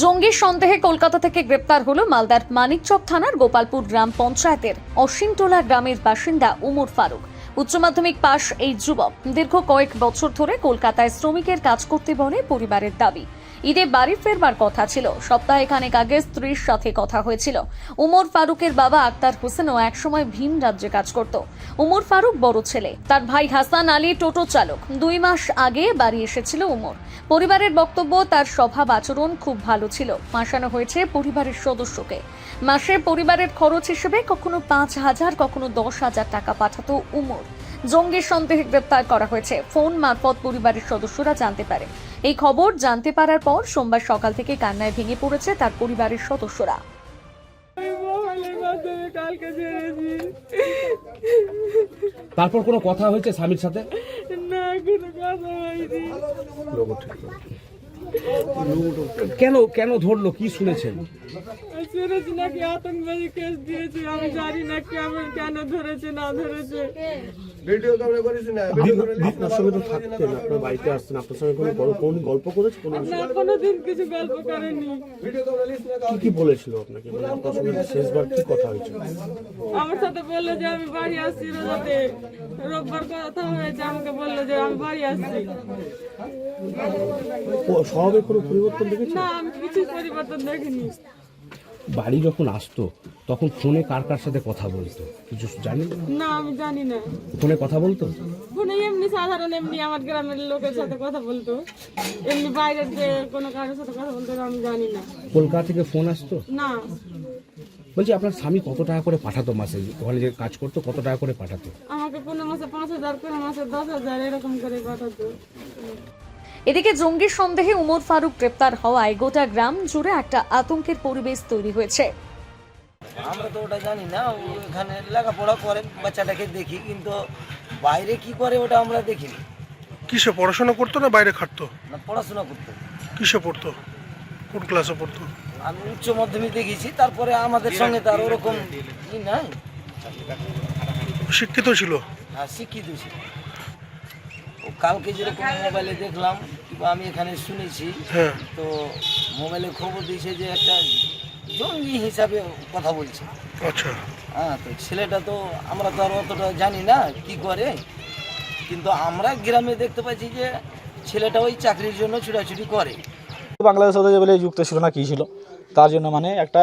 জঙ্গির সন্দেহে কলকাতা থেকে গ্রেপ্তার হলো মালদার মানিকচক থানার গোপালপুর গ্রাম পঞ্চায়েতের অশ্বিনটোলা গ্রামের বাসিন্দা উমর ফারুক। উচ্চ মাধ্যমিক পাশ এই যুবক দীর্ঘ কয়েক বছর ধরে কলকাতায় শ্রমিকের কাজ করতে বলে পরিবারের দাবি। ঈদে বাড়ি ফেরবার কথা ছিল। সপ্তাহখানেক আগে স্ত্রীর সাথে কথা হয়েছিল। উমর ফারুকের বাবা আক্তার হোসেনও একসময় ভিন রাজ্যে কাজ করত। উমর ফারুক বড় ছেলে, তার ভাই হাসান আলী টোটো চালক। 2 মাস আগে বাড়ি এসেছিল উমর। পরিবারের বক্তব্য, তার স্বভাব আচরণ খুব ভালো ছিল। ফাঁসানো হয়েছে পরিবারের সদস্যকে। মাসে পরিবারের খরচ হিসেবে কখনো 5,000 কখনো 10,000 টাকা পাঠাতো উমর। জঙ্গির সন্দেহে গ্রেপ্তার করা হয়েছে ফোন মারফত পরিবারের সদস্যরা জানতে পারে। এই খবর জানতে পারার পর সোমবার সকাল থেকে কান্নায় ভেঙে পড়েছে তার পরিবারের সদস্যরা। তারপর কোনো কথা হয়েছে স্বামীর সাথে? না, কোনো কথা হয়নি। কেন কেন ধরলো, কি শুনেছেন? শুনেছি নাকি আতঙ্কবাদী কেস দিয়েছে, আমি জানি না কেন ধরেছে না ধরেছে। আপনার সঙ্গে তো থাকতেন, আপনার বাড়িতে আসতেন, আপনার সঙ্গে কোন গল্প করেছে? না, কোনোদিন কিছু গল্প করেনি। কি কি বলেছিল আপনাকে? মানে আপনার সঙ্গে শেষবার কি কথা হয়েছে? আমার সাথে বললো যে আমি বাড়ি আসছি রোজাতে। রোববার কথা হয়েছে, আমাকে বললো যে আমি বাড়ি আসছি। স্বভাবে কোনো পরিবর্তন দেখেছেন? না, আমি কিছু পরিবর্তন দেখিনি। বাড়ি যখন আসতো তখন ফোনে কার কার সাথে কথা বলতো কিছু জানেন? না, আমি জানি না। ফোনে কথা বলতো? ফোনে এমনি সাধারণ এমনি আমার গ্রামের লোকের সাথে কথা বলতো, এমনি বাইরের যে কোনো কারোর সাথে কথা বলতো আমি জানি না। কলকাতা থেকে ফোন আসতো? না। বলছি আপনার স্বামী কত টাকা করে পাঠাতো মাসে? ওখানে যে কাজ করতো কত টাকা করে পাঠাতো? আমাকে কোনো মাসে 5,000, কোনো মাসে 10,000 এরকম করে পাঠাতো। এদিকে জঙ্গির সন্দেহে উমর ফারুক গ্রেপ্তার হওয়ায় গোটা গ্রাম জুড়ে একটা আতঙ্কের পরিবেশ তৈরি হয়েছে। আমরা তো ওটা জানি না, ওখানে লেখাপড়া করে বাচ্চাটাকে দেখি, কিন্তু বাইরে কি করে ওটা আমরা দেখিনি। কিসে পড়াশোনা করতো না বাইরে খাটতো? না, পড়াশোনা করতো। কিসে পড়তো? কোন ক্লাসে পড়তো? আমি উচ্চ মাধ্যমিক দেখেছি, তারপরে আমাদের সঙ্গে তার ওরকম ই নাই। শিক্ষিত ছিল? হ্যাঁ, শিক্ষিত ছিল। ও কালকে যেরকম মোবাইলে দেখলাম কিংবা আমি এখানে শুনেছি, হ্যাঁ। তো মোবাইলে খবর দিয়েছে যে একটা জঙ্গি হিসাবে কথা বলছে। আচ্ছা। হ্যাঁ, তো ছেলেটা তো আমরা তো আর অতটা জানি না কি করে, কিন্তু আমরা গ্রামে দেখতে পাচ্ছি যে ছেলেটা ওই চাকরির জন্য ছুটাছুটি করে। বাংলাদেশের সাথে বলে যুক্ত ছিল না কি ছিল, তার জন্য মানে একটা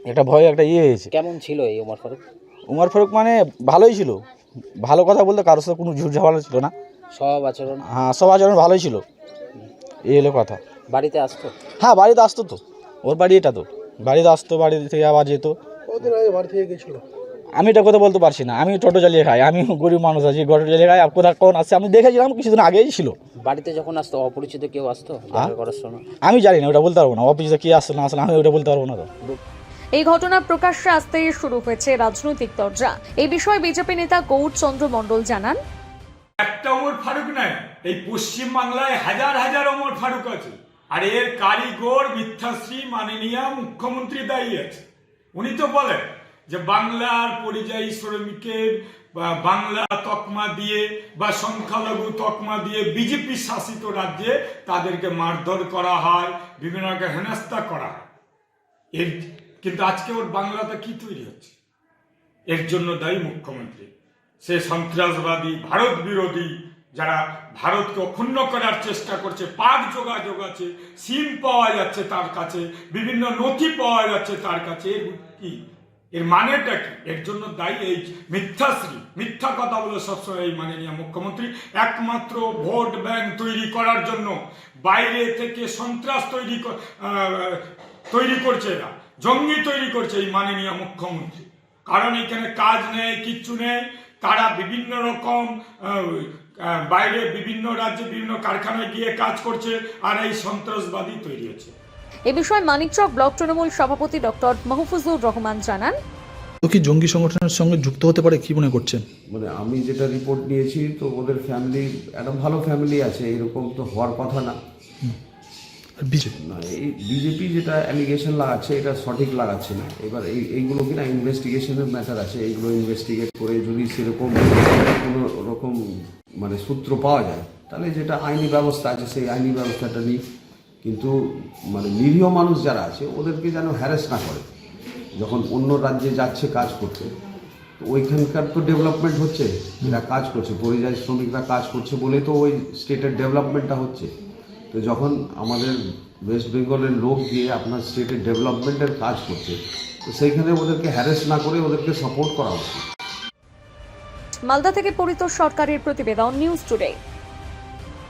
একটা ভয় একটা হয়েছে। কেমন ছিল এই উমর ফারুক? উমর ফারুক মানে ভালোই ছিল, ভালো কথা বলতে কারোর সাথে কোনো ঝুট ঝামেলা ছিল না। সব আচরণ? হ্যাঁ, সব আচরণ ভালোই ছিল। এই হলো কথা। বাড়িতে আসতো? হ্যাঁ, বাড়িতে আসতো তো, ওর বাড়ি এটা তো, বাড়িতে আসতো, বাড়ি থেকে আবার যেত। আমি এটা কথা বলতে পারছি না, আমি টোটো চালিয়ে খাই, আমি গরিব মানুষ আছি, টোটো চালিয়ে খাই। কোথাও কোন আসছে আমি দেখেছিলাম কিছুদিন আগেই ছিল। বাড়িতে যখন আসতো অপরিচিত কেউ আসতো দেখা করার সময়? আমি জানি না, ওটা বলতে পারবো না, অফিসে কি আসলো না আসলে আমি ওটা বলতে পারবো না তো। এই ঘটনা প্রকাশ্যে আসতেই শুরু হয়েছে রাজনৈতিক তরজা। এই বিষয়ে বিজেপি নেতা গৌরচন্দ্র মণ্ডল জানান, একটা ওমর ফারুক নাই, এই পশ্চিম বাংলায় হাজার হাজার ওমর ফারুক আছে। আর এর কারিগর মিথ্যাশ্রী মাননীয় মুখ্যমন্ত্রী দায়ী আছে। উনি তো বলেন যে বাংলার পরিযায়ী শ্রমিকের বাংলা তকমা দিয়ে বা সংখ্যালঘু তকমা দিয়ে বিজেপি শাসিত রাজ্যে তাদেরকে মারধর করা হয়, বিভিন্ন রকম হেনস্থা করা হয়। এর কিন্তু আজকে ওর বাংলাটা কি তৈরি হচ্ছে? এর জন্য দায়ী মুখ্যমন্ত্রী। সে সন্ত্রাসবাদী, ভারত বিরোধী, যারা ভারতকে অক্ষুণ্ণ করার চেষ্টা করছে। পাক যোগাযোগ আছে, সিম পাওয়া যাচ্ছে তার কাছে, বিভিন্ন নথি পাওয়া যাচ্ছে তার কাছে। কি এর মানেটা কি? এর জন্য দায়ী এই মিথ্যাশ্রী, মিথ্যা কথা বলে সবসময় এই মাননীয় মুখ্যমন্ত্রী। একমাত্র ভোট ব্যাংক তৈরি করার জন্য বাইরে থেকে সন্ত্রাস তৈরি করছে এরা, জঙ্গি তৈরি করছে এই মাননীয় মুখ্যমন্ত্রী। কারণ এখানে কাজ নেই, কিচ্ছু নেই। তারা বিভিন্ন রকম বাইরে বিভিন্ন রাজ্যে বিভিন্ন কারখানায় গিয়ে কাজ করছে, আর এই সন্ত্রাসবাদী তৈরি হচ্ছে। এ বিষয়ে মানিকচক ব্লক তৃণমূল সভাপতি ডক্টর মাহফুজুর রহমান জানান, তো কি জঙ্গি সংগঠনের সঙ্গে যুক্ত হতে পারে, কি মনে করছেন? মানে আমি যেটা রিপোর্ট নিয়েছি, তো ওদের ফ্যামিলি একটা ভালো ফ্যামিলি আছে, এরকম তো হওয়ার কথা না। না, এই বিজেপি যেটা অ্যালিগেশন লাগাচ্ছে এটা সঠিক লাগাচ্ছে না। এবার এইগুলো কিনা ইনভেস্টিগেশনের ম্যাটার আছে, এইগুলো ইনভেস্টিগেট করে যদি সেরকম কোনো রকম মানে সূত্র পাওয়া যায়, তাহলে যেটা আইনি ব্যবস্থা আছে সেই আইনি ব্যবস্থাটা নিই। কিন্তু মানে নিরীহ মানুষ যারা আছে ওদেরকে যেন হ্যারাস না করে। যখন অন্য রাজ্যে যাচ্ছে কাজ করতে, তো ওইখানকার তো ডেভেলপমেন্ট হচ্ছে, এরা কাজ করছে, পরিযায়ী শ্রমিকরা কাজ করছে বলেই তো ওই স্টেটের ডেভেলপমেন্টটা হচ্ছে। তো যখন আমাদের ওয়েস্ট বেঙ্গলের লোক গিয়ে আপনার স্টেটের ডেভেলপমেন্টের কাজ করছে, তো সেইখানে ওদেরকে হ্যারাস না করে ওদেরকে সাপোর্ট করা উচিত। মালদা থেকে পরিতোষ সরকারের প্রতিবেদন, নিউজ টুডে।